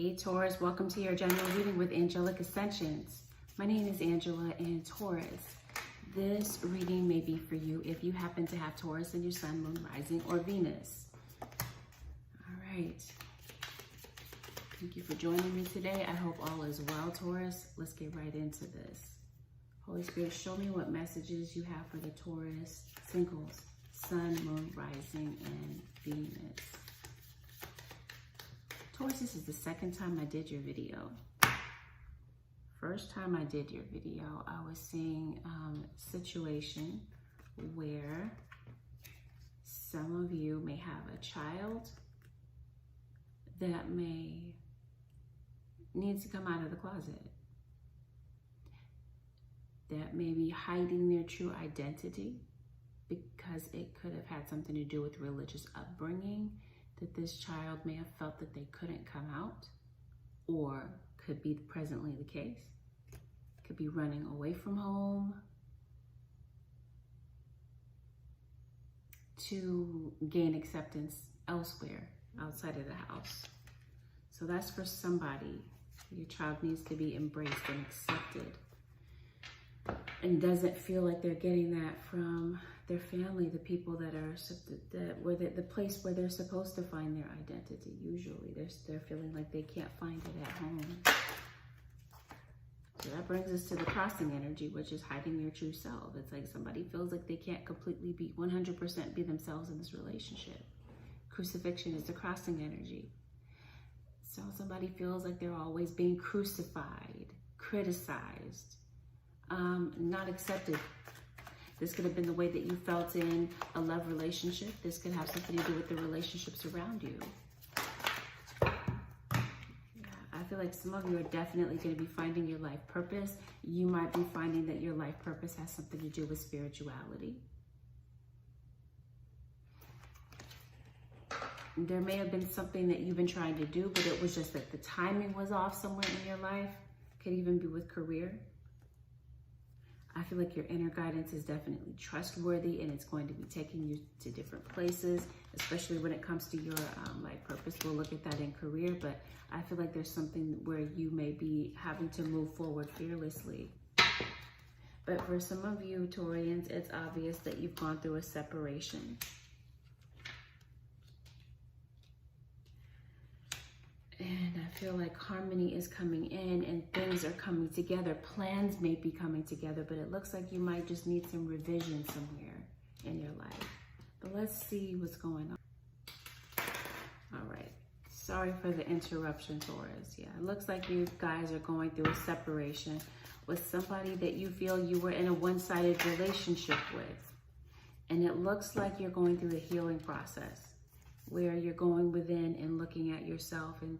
Hey Taurus, welcome to your general reading with Angelic Ascensions. My name is Angela and Taurus. This reading may be for you if you happen to have Taurus in your sun, moon, rising, or Venus. All right. Thank you for joining me today. I hope all is well, Taurus. Let's get right into this. Holy Spirit, show me what messages you have for the Taurus singles, sun, moon, rising, and Venus. Taurus, this is the second time I did your video. First time I did your video, I was seeing a situation where some of you may have a child that may need to come out of the closet, that may be hiding their true identity because it could have had something to do with religious upbringing, that this child may have felt that they couldn't come out, or could be presently the case, could be running away from home to gain acceptance elsewhere outside of the house. So that's for somebody. Your child needs to be embraced and accepted, and doesn't feel like they're getting that from their family, the people that are the place where they're supposed to find their identity. Usually they're feeling like they can't find it at home. So that brings us to the crossing energy, which is hiding your true self. It's like somebody feels like they can't completely be 100% be themselves in this relationship. Crucifixion is the crossing energy. So somebody feels like they're always being crucified, criticized, not accepted. This could have been the way that you felt in a love relationship. This could have something to do with the relationships around you. Yeah, I feel like some of you are definitely going to be finding your life purpose. You might be finding that your life purpose has something to do with spirituality. There may have been something that you've been trying to do, but it was just that the timing was off somewhere in your life. Could even be with career. I feel like your inner guidance is definitely trustworthy, and it's going to be taking you to different places, especially when it comes to your life purpose. We'll look at that in career, but I feel like there's something where you may be having to move forward fearlessly. But for some of you Taurians, it's obvious that you've gone through a separation. And I feel like harmony is coming in and things are coming together. Plans may be coming together, but it looks like you might just need some revision somewhere in your life. But let's see what's going on. All right. Sorry for the interruption, Taurus. Yeah, it looks like you guys are going through a separation with somebody that you feel you were in a one-sided relationship with. And it looks like you're going through a healing process, where you're going within and looking at yourself and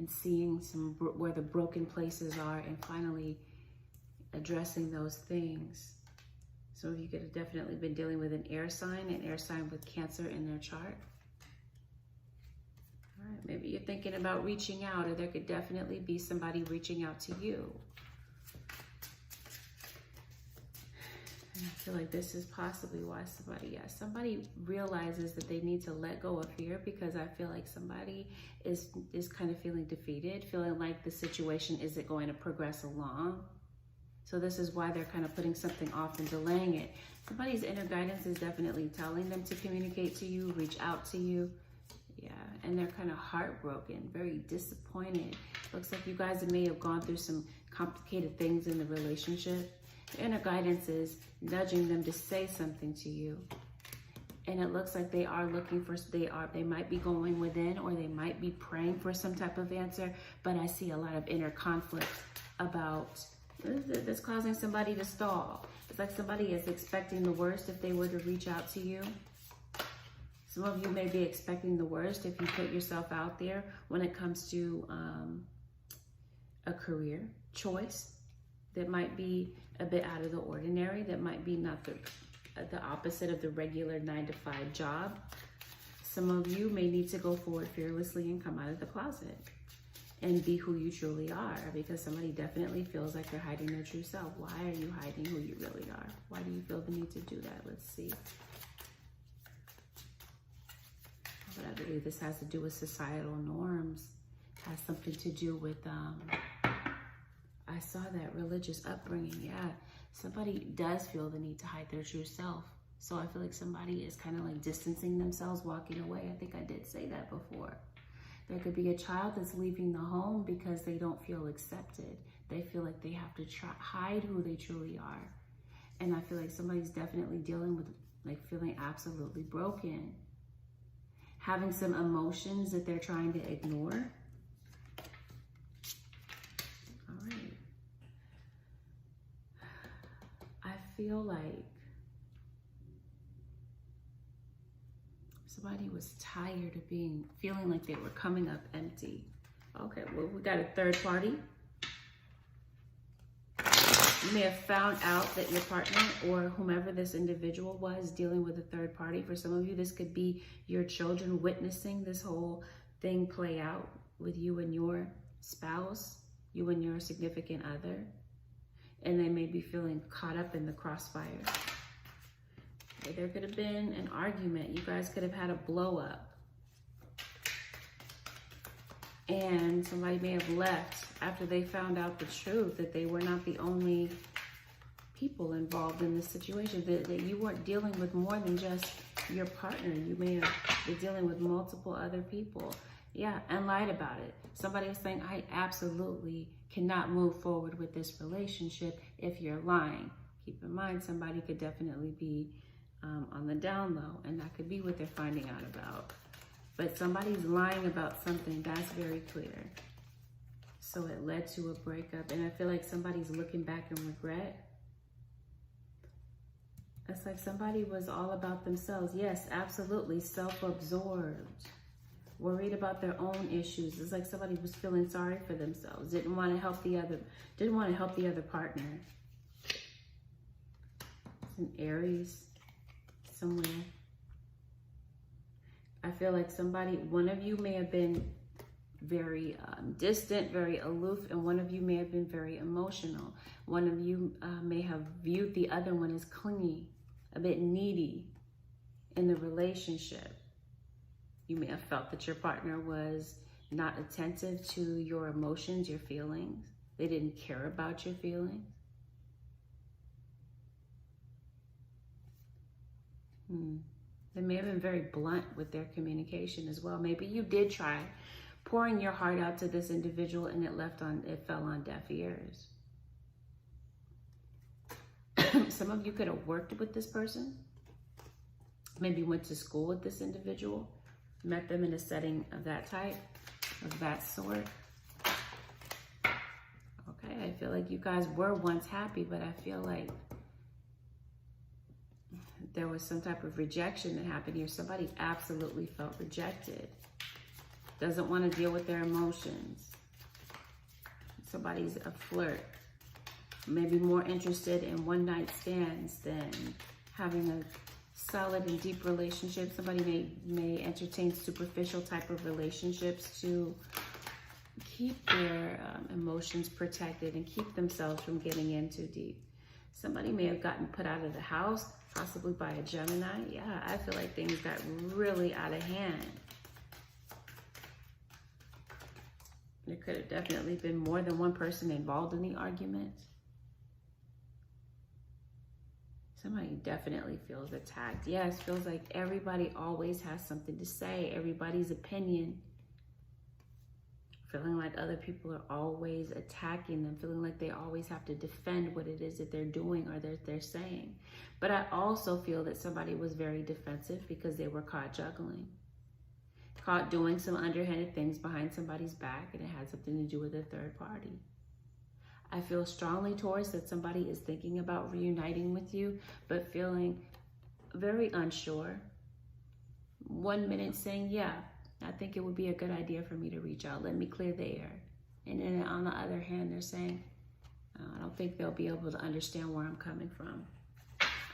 seeing where the broken places are, and finally addressing those things. Some of you could have definitely been dealing with an air sign with Cancer in their chart. All right, maybe you're thinking about reaching out, or there could definitely be somebody reaching out to you. I feel like this is possibly why somebody realizes that they need to let go of fear, because I feel like somebody is kind of feeling defeated, feeling like the situation isn't going to progress along. So this is why they're kind of putting something off and delaying it. Somebody's inner guidance is definitely telling them to communicate to you, reach out to you. Yeah, and they're kind of heartbroken, very disappointed. Looks like you guys may have gone through some complicated things in the relationship. The inner guidance is nudging them to say something to you. And it looks like they are looking for, they might be going within, or they might be praying for some type of answer, but I see a lot of inner conflict about, that's causing somebody to stall. It's like somebody is expecting the worst if they were to reach out to you. Some of you may be expecting the worst if you put yourself out there when it comes to a career choice that might be a bit out of the ordinary, that might be not the opposite of the regular 9-to-5 job. Some of you may need to go forward fearlessly and come out of the closet and be who you truly are, because somebody definitely feels like they're hiding their true self. Why are you hiding who you really are? Why do you feel the need to do that? Let's see. But I believe this has to do with societal norms. has something to do with, I saw that religious upbringing. Yeah, somebody does feel the need to hide their true self. So I feel like somebody is kind of like distancing themselves, walking away. I think I did say that before. There could be a child that's leaving the home because they don't feel accepted. They feel like they have to hide who they truly are. And I feel like somebody's definitely dealing with like feeling absolutely broken. Having some emotions that they're trying to ignore. All right. I feel like somebody was tired of feeling like they were coming up empty. Okay, well, we got a third party. You may have found out that your partner or whomever this individual was dealing with a third party. For some of you, this could be your children witnessing this whole thing play out with you and your spouse, you and your significant other. And they may be feeling caught up in the crossfire. There could have been an argument. You guys could have had a blow up. And somebody may have left after they found out the truth, that they were not the only people involved in this situation, that you weren't dealing with more than just your partner. You may have been dealing with multiple other people. Yeah, and lied about it. Somebody was saying, I absolutely cannot move forward with this relationship if you're lying. Keep in mind, somebody could definitely be on the down low, and that could be what they're finding out about. But somebody's lying about something, that's very clear. So it led to a breakup, and I feel like somebody's looking back in regret. It's like somebody was all about themselves. Yes, absolutely, self-absorbed, worried about their own issues. It's like somebody was feeling sorry for themselves, didn't want to help the other partner. It's an Aries somewhere. I feel like one of you may have been very distant, very aloof, and one of you may have been very emotional. One of you may have viewed the other one as clingy, a bit needy in the relationship. You may have felt that your partner was not attentive to your emotions, your feelings. They didn't care about your feelings. They may have been very blunt with their communication as well. Maybe you did try pouring your heart out to this individual and it fell on deaf ears. Some of you could have worked with this person. Maybe went to school with this individual, met them in a setting of that type, of that sort. Okay, I feel like you guys were once happy, but I feel like there was some type of rejection that happened here. Somebody absolutely felt rejected. Doesn't want to deal with their emotions. Somebody's a flirt. Maybe more interested in one-night stands than having a solid and deep relationship. Somebody may entertain superficial type of relationships to keep their emotions protected and keep themselves from getting in too deep. Somebody may have gotten put out of the house, possibly by a Gemini. Yeah, I feel like things got really out of hand. There could have definitely been more than one person involved in the argument. Somebody definitely feels attacked. Yes, feels like everybody always has something to say, everybody's opinion. Feeling like other people are always attacking them, feeling like they always have to defend what it is that they're doing or that they're saying. But I also feel that somebody was very defensive because they were caught juggling, caught doing some underhanded things behind somebody's back, and it had something to do with a third party. I feel strongly towards that somebody is thinking about reuniting with you, but feeling very unsure. 1 minute saying, yeah, I think it would be a good idea for me to reach out. Let me clear the air. And then on the other hand, they're saying, I don't think they'll be able to understand where I'm coming from.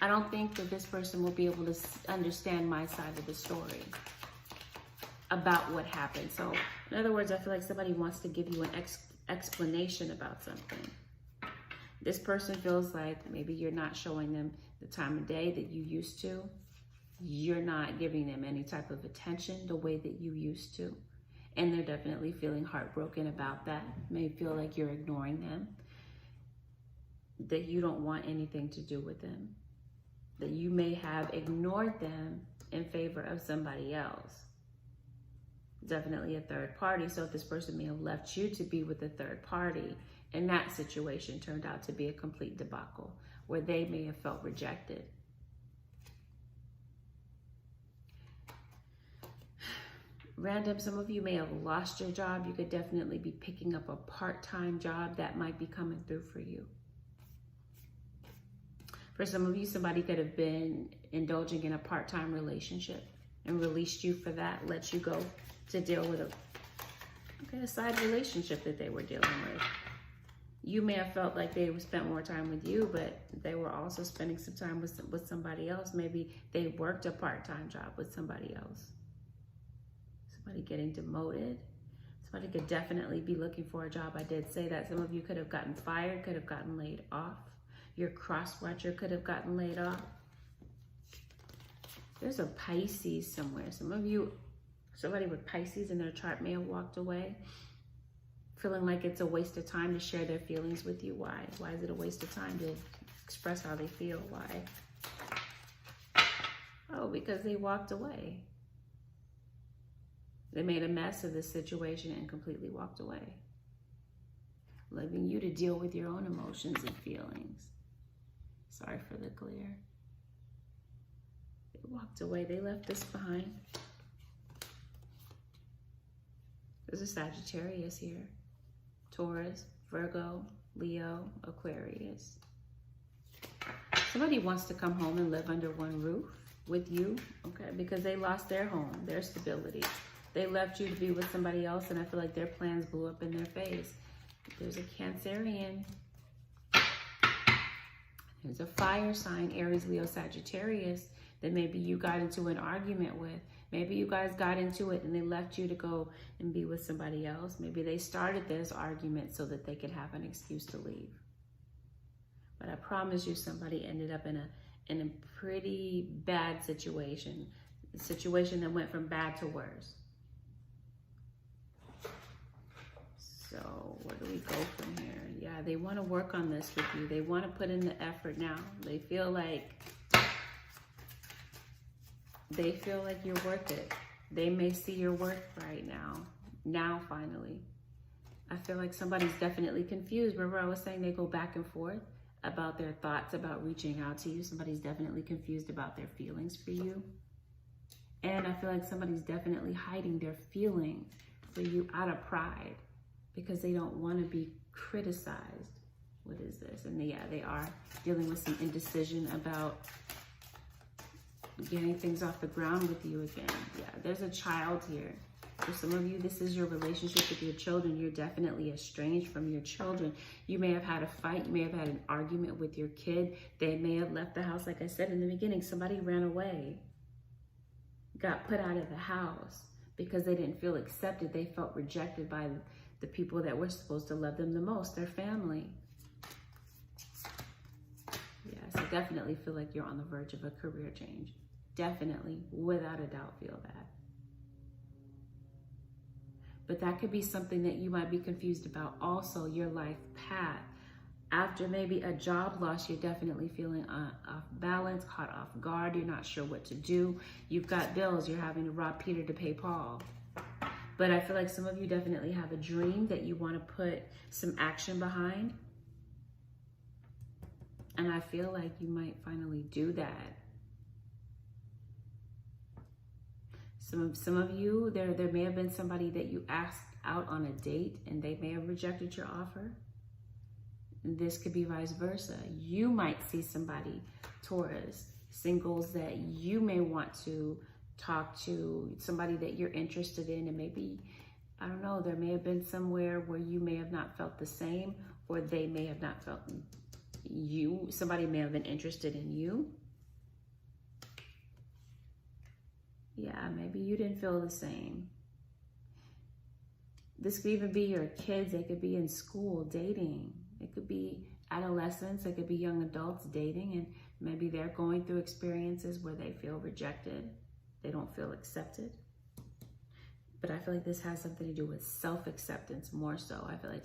I don't think that this person will be able to understand my side of the story about what happened. So in other words, I feel like somebody wants to give you an explanation about something. This person feels like maybe you're not showing them the time of day that you used to. You're not giving them any type of attention the way that you used to. and they're definitely feeling heartbroken about that. May feel like you're ignoring them, that you don't want anything to do with them, that you may have ignored them in favor of somebody else. Definitely a third party. So if this person may have left you to be with a third party, and that situation turned out to be a complete debacle where they may have felt rejected. Random, some of you may have lost your job. You could definitely be picking up a part-time job that might be coming through for you. For some of you, somebody could have been indulging in a part-time relationship and released you for that, let you go to deal with a side relationship that they were dealing with. You may have felt like they spent more time with you, but they were also spending some time with somebody else. Maybe they worked a part-time job with somebody else. Somebody getting demoted. Somebody could definitely be looking for a job. I did say that. Some of you could have gotten fired, could have gotten laid off. Your cross-watcher could have gotten laid off. There's a Pisces somewhere. Some of you, somebody with Pisces in their chart may have walked away, feeling like it's a waste of time to share their feelings with you. Why? Why is it a waste of time to express how they feel? Why? Oh, because they walked away. They made a mess of this situation and completely walked away, leaving you to deal with your own emotions and feelings. Sorry for the glare. They walked away. They left this behind. There's a Sagittarius here. Taurus, Virgo, Leo, Aquarius. Somebody wants to come home and live under one roof with you, okay? Because they lost their home, their stability. They left you to be with somebody else, and I feel like their plans blew up in their face. There's a Cancerian. There's a fire sign, Aries, Leo, Sagittarius, that maybe you got into an argument with. Maybe you guys got into it and they left you to go and be with somebody else. Maybe they started this argument so that they could have an excuse to leave. But I promise you, somebody ended up in a pretty bad situation. A situation that went from bad to worse. So where do we go from here? Yeah, they want to work on this with you. They want to put in the effort now. They feel like you're worth it. They may see your worth right now. Now, finally. I feel like somebody's definitely confused. Remember I was saying they go back and forth about their thoughts about reaching out to you. Somebody's definitely confused about their feelings for you. And I feel like somebody's definitely hiding their feelings for you out of pride, because they don't want to be criticized. What is this? And they are dealing with some indecision about getting things off the ground with you again. Yeah, there's a child here. For some of you, this is your relationship with your children. You're definitely estranged from your children. You may have had a fight. You may have had an argument with your kid. They may have left the house. Like I said in the beginning, somebody ran away, got put out of the house because they didn't feel accepted. They felt rejected by the people that were supposed to love them the most, their family. Yes, I definitely feel like you're on the verge of a career change. Definitely, without a doubt, feel that. But that could be something that you might be confused about. Also, your life path. After maybe a job loss, you're definitely feeling off balance, caught off guard. You're not sure what to do. You've got bills. You're having to rob Peter to pay Paul. But I feel like some of you definitely have a dream that you want to put some action behind. And I feel like you might finally do that. Some of you, there may have been somebody that you asked out on a date and they may have rejected your offer. This could be vice versa. You might see somebody, Taurus, singles, that you may want to talk to, somebody that you're interested in, and maybe, I don't know, there may have been somewhere where you may have not felt the same, or they may have not felt you. Somebody may have been interested in you. Yeah, maybe you didn't feel the same. This could even be your kids. They could be in school dating. It could be adolescents. It could be young adults dating, and maybe they're going through experiences where they feel rejected. They don't feel accepted. But I feel like this has something to do with self-acceptance more so. I feel like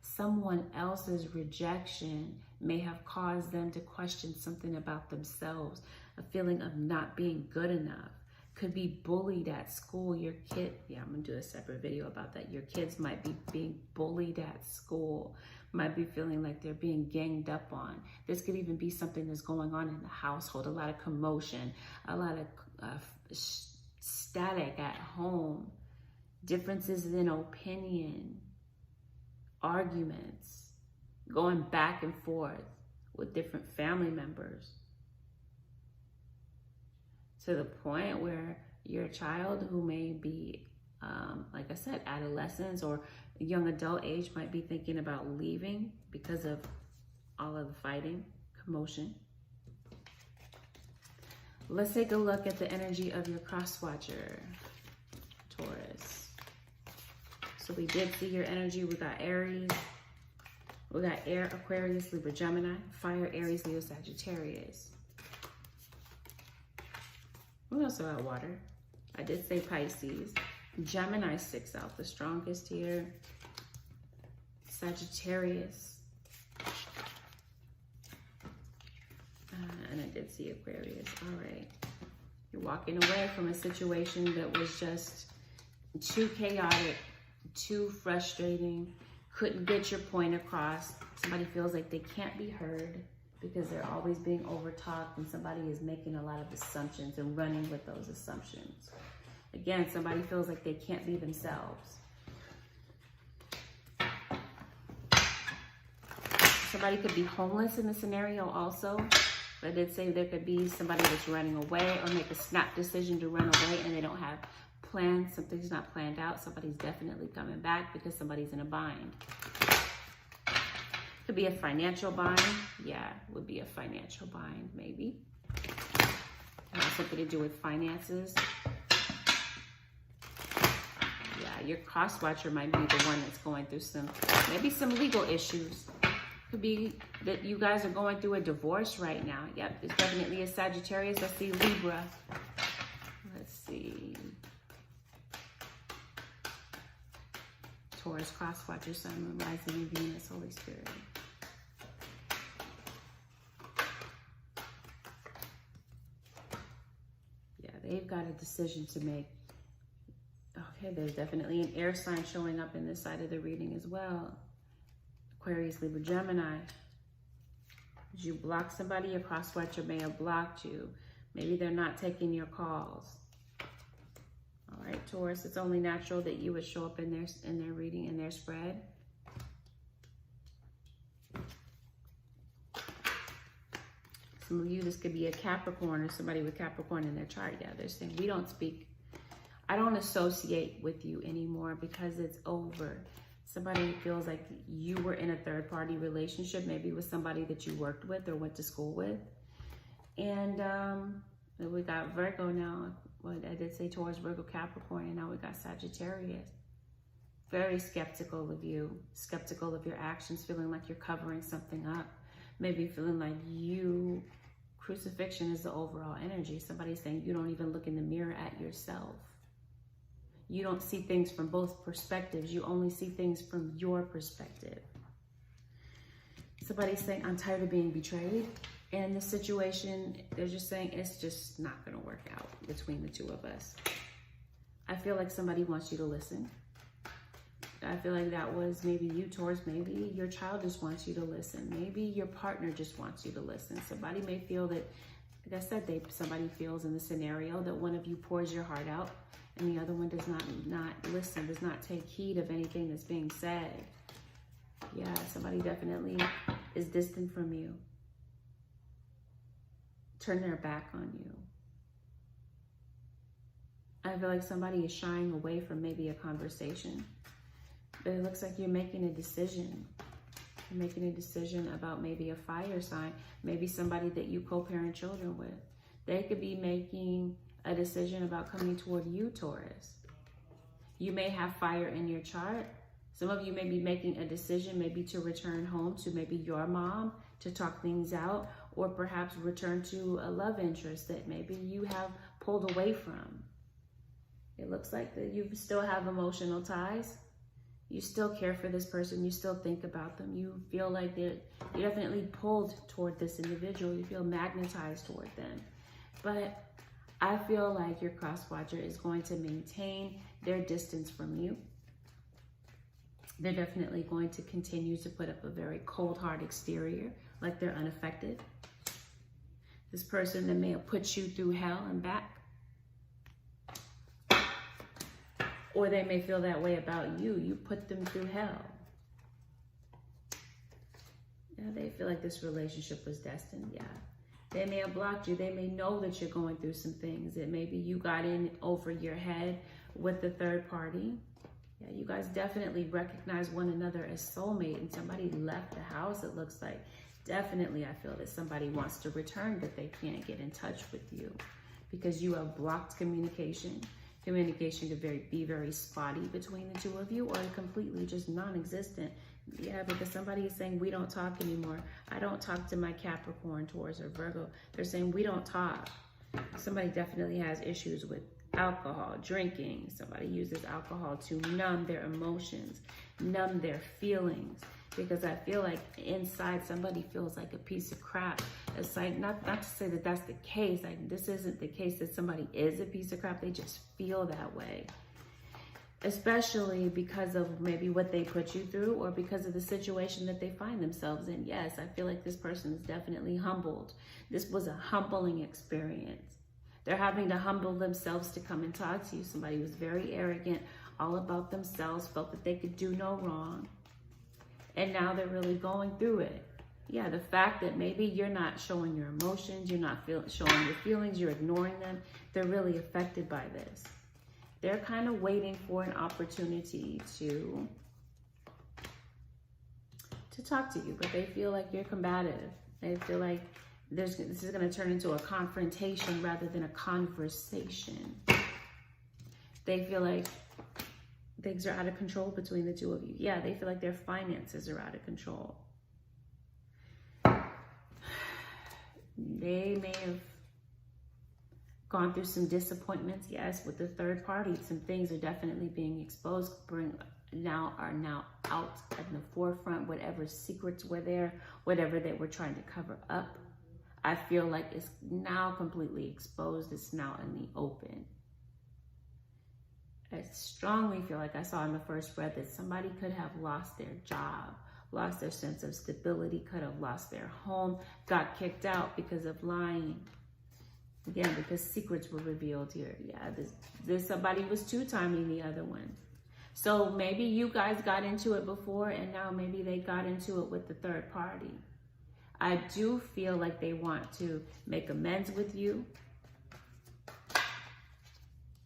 someone else's rejection may have caused them to question something about themselves, a feeling of not being good enough. Could be bullied at school. Your kid, yeah, I'm gonna do a separate video about that. Your kids might be being bullied at school, might be feeling like they're being ganged up on. This could even be something that's going on in the household, a lot of commotion, a lot of static at home, differences in opinion, arguments, going back and forth with different family members, to the point where your child, who may be, like I said, adolescents or young adult age, might be thinking about leaving because of all of the fighting, commotion. Let's take a look at the energy of your cross-watcher, Taurus. So we did see your energy. We got Aries. We got Air, Aquarius, Libra, Gemini, Fire, Aries, Leo, Sagittarius. We also got Water. I did say Pisces. Gemini sticks out the strongest here. Sagittarius. And I did see Aquarius. All right. You're walking away from a situation that was just too chaotic, too frustrating, couldn't get your point across. Somebody feels like they can't be heard because they're always being overtalked, and somebody is making a lot of assumptions and running with those assumptions. Again, somebody feels like they can't be themselves. Somebody could be homeless in the scenario also. I did say there could be somebody that's running away or make a snap decision to run away and they don't have plans. Something's not planned out. Somebody's definitely coming back because somebody's in a bind. Could be a financial bind. Yeah, would be a financial bind, maybe. It has something to do with finances. Yeah, your cross-watcher might be the one that's going through maybe some legal issues. Could be that you guys are going through a divorce right now. Yep, there's definitely a Sagittarius. Let's see, Libra. Let's see. Taurus, cross-watcher, Sun, Moon, Rising, and Venus, Holy Spirit. Yeah, they've got a decision to make. Okay, there's definitely an air sign showing up in this side of the reading as well. Aquarius, Libra, Gemini. Did you block somebody? Your cross-watcher may have blocked you. Maybe they're not taking your calls. All right, Taurus, it's only natural that you would show up in their reading, in their spread. Some of you, this could be a Capricorn or somebody with Capricorn in their chart. Yeah, they're saying, we don't speak. I don't associate with you anymore because it's over. Somebody feels like you were in a third-party relationship, maybe with somebody that you worked with or went to school with. And we got Virgo now. Well, I did say Taurus, Virgo, Capricorn, and now we got Sagittarius. Very skeptical of you, skeptical of your actions, feeling like you're covering something up. Maybe feeling like crucifixion is the overall energy. Somebody's saying you don't even look in the mirror at yourself. You don't see things from both perspectives. You only see things from your perspective. Somebody's saying, I'm tired of being betrayed. And in this situation, they're just saying it's just not going to work out between the two of us. I feel like somebody wants you to listen. I feel like that was maybe you, Taurus. Maybe your child just wants you to listen. Maybe your partner just wants you to listen. Somebody may feel that, like I said, somebody feels in the scenario that one of you pours your heart out and the other one does not listen, does not take heed of anything that's being said. Yeah, somebody definitely is distant from you. Turn their back on you. I feel like somebody is shying away from maybe a conversation. But it looks like you're making a decision. You're making a decision about maybe a fire sign, maybe somebody that you co-parent children with. They could be making a decision about coming toward you, Taurus. You may have fire in your chart. Some of you may be making a decision maybe to return home to maybe your mom to talk things out, or perhaps return to a love interest that maybe you have pulled away from. It looks like that you still have emotional ties. You still care for this person. You still think about them. You feel like you're definitely pulled toward this individual. You feel magnetized toward them. But I feel like your cross-watcher is going to maintain their distance from you. They're definitely going to continue to put up a very cold, hard exterior, like they're unaffected. This person that may have put you through hell and back. Or they may feel that way about you. You put them through hell. Yeah, they feel like this relationship was destined. Yeah. They may have blocked you. They may know that you're going through some things. It may be you got in over your head with the third party. Yeah, you guys definitely recognize one another as soulmate, and somebody left the house, it looks like. Definitely, I feel that somebody wants to return, but they can't get in touch with you because you have blocked communication. Communication could be very spotty between the two of you, or completely just non-existent. Yeah, because somebody is saying, we don't talk anymore. I don't talk to my Capricorn, Taurus, or Virgo. They're saying, we don't talk. Somebody definitely has issues with alcohol, drinking. Somebody uses alcohol to numb their emotions, numb their feelings. Because I feel like inside somebody feels like a piece of crap. It's like, not to say that that's the case. Like, this isn't the case that somebody is a piece of crap. They just feel that way. Especially because of maybe what they put you through, or because of the situation that they find themselves in. Yes, I feel like this person is definitely humbled. This was a humbling experience. They're having to humble themselves to come and talk to you. Somebody was very arrogant, all about themselves, felt that they could do no wrong. And now they're really going through it. Yeah, the fact that maybe you're not showing your emotions, you're not showing your feelings, you're ignoring them, they're really affected by this. They're kind of waiting for an opportunity to talk to you, but they feel like you're combative. They feel like this is going to turn into a confrontation rather than a conversation. They feel like things are out of control between the two of you. Yeah, they feel like their finances are out of control. They may have gone through some disappointments, yes, with the third party. Some things are definitely being exposed, are now out in the forefront. Whatever secrets were there, whatever they were trying to cover up, I feel like it's now completely exposed. It's now in the open. I strongly feel like I saw in the first breath that somebody could have lost their job, lost their sense of stability, could have lost their home, got kicked out because of lying. Again, because secrets were revealed here. Yeah, this somebody was two-timing the other one. So maybe you guys got into it before, and now maybe they got into it with the third party. I do feel like they want to make amends with you,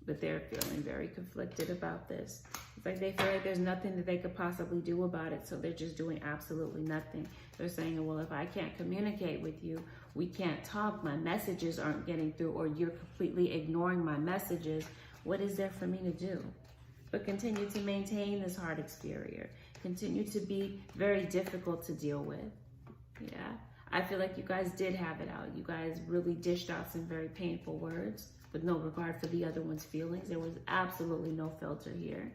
but they're feeling very conflicted about this. It's like they feel like there's nothing that they could possibly do about it, so they're just doing absolutely nothing. They're saying, well, if I can't communicate with you, we can't talk, my messages aren't getting through, or you're completely ignoring my messages, what is there for me to do? But continue to maintain this hard exterior. Continue to be very difficult to deal with. Yeah, I feel like you guys did have it out. You guys really dished out some very painful words with no regard for the other one's feelings. There was absolutely no filter here.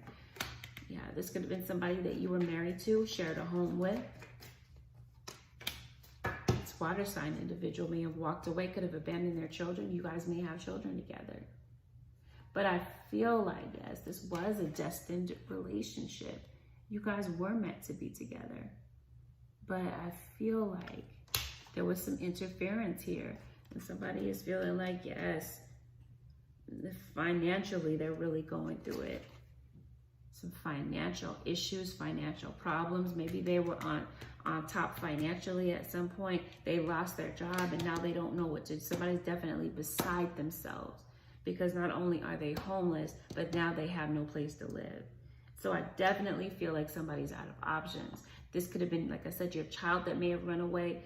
Yeah, this could have been somebody that you were married to, shared a home with. This water sign individual may have walked away, could have abandoned their children. You guys may have children together. But I feel like, yes, this was a destined relationship. You guys were meant to be together. But I feel like there was some interference here. And somebody is feeling like, yes, financially, they're really going through it. Some financial issues, financial problems. Maybe they were on top financially at some point. They lost their job and now they don't know what to do. Somebody's definitely beside themselves because not only are they homeless, but now they have no place to live. So I definitely feel like somebody's out of options. This could have been, like I said, your child that may have run away.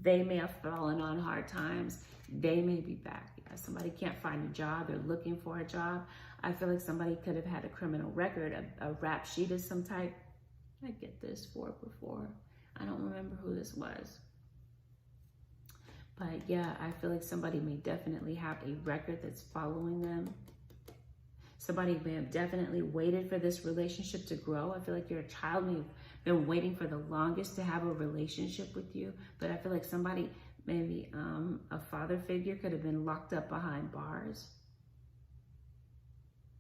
They may have fallen on hard times. They may be back. Somebody can't find a job. They're looking for a job. I feel like somebody could have had a criminal record, a rap sheet of some type. I get this before. I don't remember who this was. But yeah, I feel like somebody may definitely have a record that's following them. Somebody may have definitely waited for this relationship to grow. I feel like your child may have been waiting for the longest to have a relationship with you. But I feel like somebody, maybe a father figure, could have been locked up behind bars.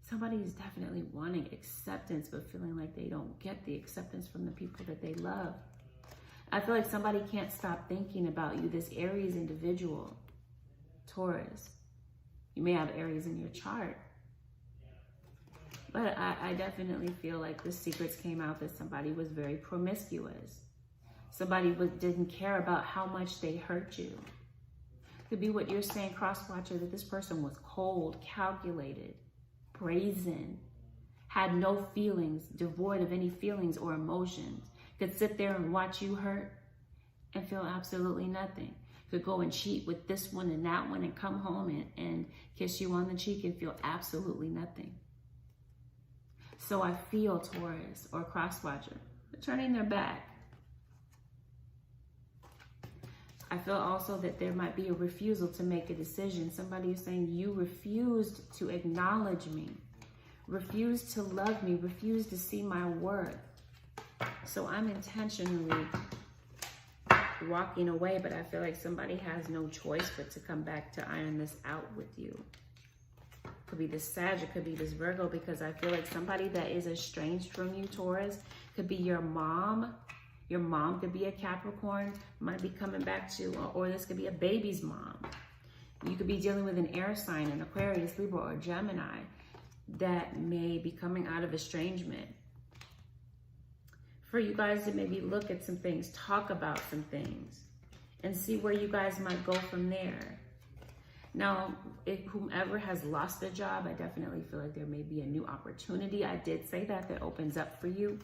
Somebody is definitely wanting acceptance, but feeling like they don't get the acceptance from the people that they love. I feel like somebody can't stop thinking about you, this Aries individual, Taurus. You may have Aries in your chart. But I definitely feel like the secrets came out that somebody was very promiscuous. Somebody didn't care about how much they hurt you. Could be what you're saying, cross-watcher, that this person was cold, calculated, brazen, had no feelings, devoid of any feelings or emotions, could sit there and watch you hurt and feel absolutely nothing, could go and cheat with this one and that one and come home and kiss you on the cheek and feel absolutely nothing. So I feel, Taurus or cross-watcher, they're turning their back. I feel also that there might be a refusal to make a decision. Somebody is saying, you refused to acknowledge me, refused to love me, refused to see my worth. So I'm intentionally walking away, but I feel like somebody has no choice but to come back to iron this out with you. Could be this Sag, it could be this Virgo, because I feel like somebody that is estranged from you, Taurus, could be your mom. Your mom could be a Capricorn, might be coming back to, or this could be a baby's mom. You could be dealing with an air sign, an Aquarius, Libra, or Gemini that may be coming out of estrangement. For you guys to maybe look at some things, talk about some things, and see where you guys might go from there. Now, if whomever has lost their job, I definitely feel like there may be a new opportunity. I did say that opens up for you.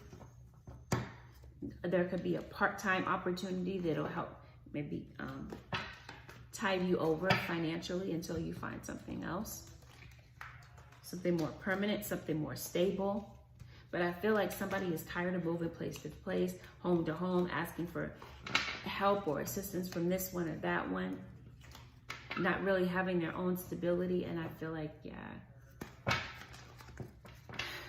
There could be a part-time opportunity that'll help maybe tide you over financially until you find something else. Something more permanent, something more stable. But I feel like somebody is tired of moving place to place, home to home, asking for help or assistance from this one or that one. Not really having their own stability. And I feel like, yeah, I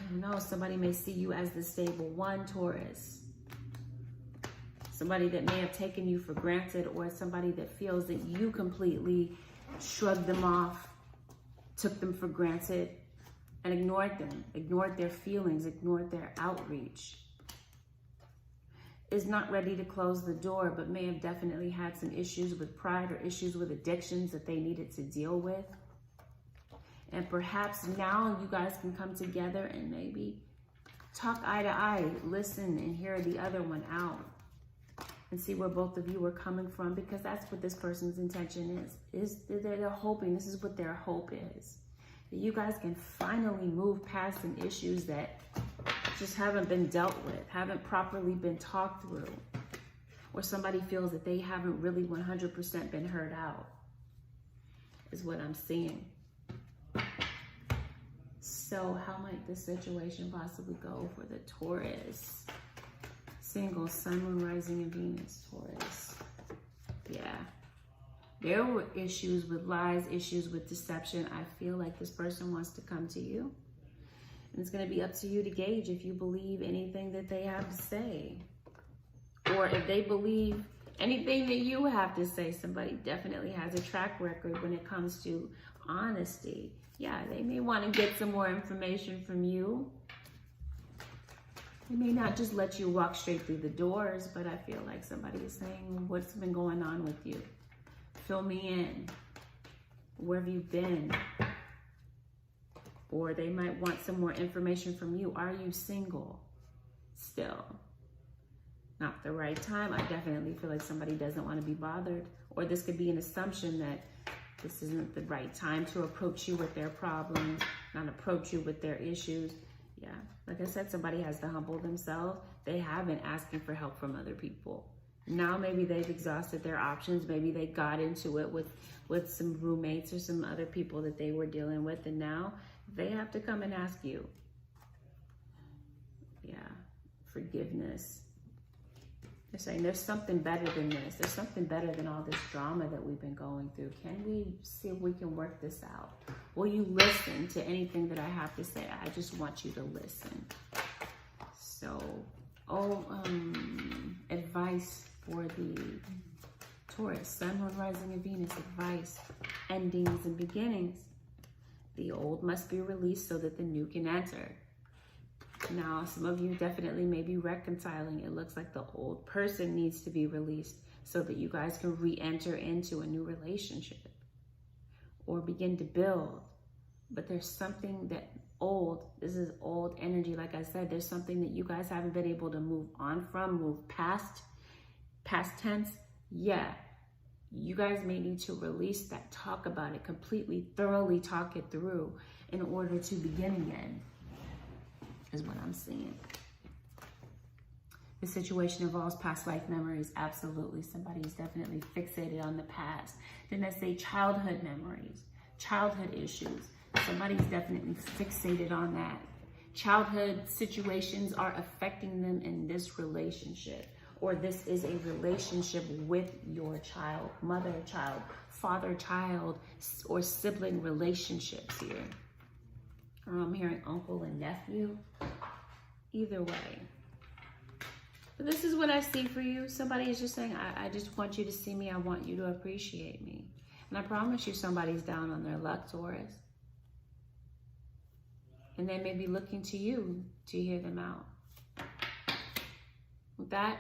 don't know, somebody may see you as the stable one, Taurus. Somebody that may have taken you for granted, or somebody that feels that you completely shrugged them off, took them for granted, and ignored them, ignored their feelings, ignored their outreach. Is not ready to close the door, but may have definitely had some issues with pride or issues with addictions that they needed to deal with. And perhaps now you guys can come together and maybe talk eye to eye, listen and hear the other one out, and see where both of you are coming from, because that's what this person's intention is they're hoping, this is what their hope is, that you guys can finally move past some issues that just haven't been dealt with, haven't properly been talked through, or somebody feels that they haven't really 100% been heard out, is what I'm seeing. So how might this situation possibly go for the Taurus? Single, Sun, Moon, Rising, and Venus, Taurus. Yeah. There were issues with lies, issues with deception. I feel like this person wants to come to you. And it's going to be up to you to gauge if you believe anything that they have to say. Or if they believe anything that you have to say. Somebody definitely has a track record when it comes to honesty. Yeah, they may want to get some more information from you. They may not just let you walk straight through the doors, but I feel like somebody is saying, what's been going on with you? Fill me in. Where have you been? Or they might want some more information from you. Are you single still? Not the right time. I definitely feel like somebody doesn't want to be bothered. Or this could be an assumption that this isn't the right time to approach you with their problems, not approach you with their issues. Yeah, like I said, somebody has to humble themselves. They have been asking for help from other people. Now maybe they've exhausted their options. Maybe they got into it with some roommates or some other people that they were dealing with, and now they have to come and ask you. Yeah, forgiveness. They're saying there's something better than this. There's something better than all this drama that we've been going through. Can we see if we can work this out? Will you listen to anything that I have to say? I just want you to listen. So, advice for the Taurus, Sun, Moon, Rising, and Venus. Advice, endings and beginnings. The old must be released so that the new can enter. Now, some of you definitely may be reconciling. It looks like the old person needs to be released so that you guys can re-enter into a new relationship or begin to build. But there's something that this is old energy. Like I said, there's something that you guys haven't been able to move on from, move past tense. Yeah, you guys may need to release that, talk about it completely, thoroughly talk it through in order to begin again, is what I'm seeing. The situation involves past life memories. Absolutely. Somebody is definitely fixated on the past. Then I say childhood memories, childhood issues. Somebody's definitely fixated on that. Childhood situations are affecting them in this relationship, or this is a relationship with your child, mother, child, father, child, or sibling relationships here. Or I'm hearing uncle and nephew. Either way. But this is what I see for you. Somebody is just saying, I just want you to see me. I want you to appreciate me. And I promise you somebody's down on their luck, Taurus. And they may be looking to you to hear them out. With that,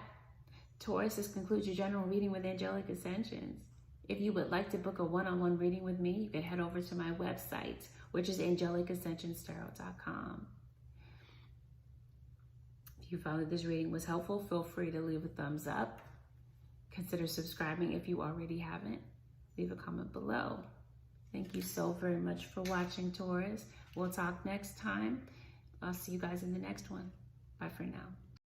Taurus, this concludes your general reading with Angelic Ascensions. If you would like to book a one-on-one reading with me, you can head over to my website, which is angelicascensionstarot.com. If you found that this reading was helpful, feel free to leave a thumbs up. Consider subscribing if you already haven't. Leave a comment below. Thank you so very much for watching, Taurus. We'll talk next time. I'll see you guys in the next one. Bye for now.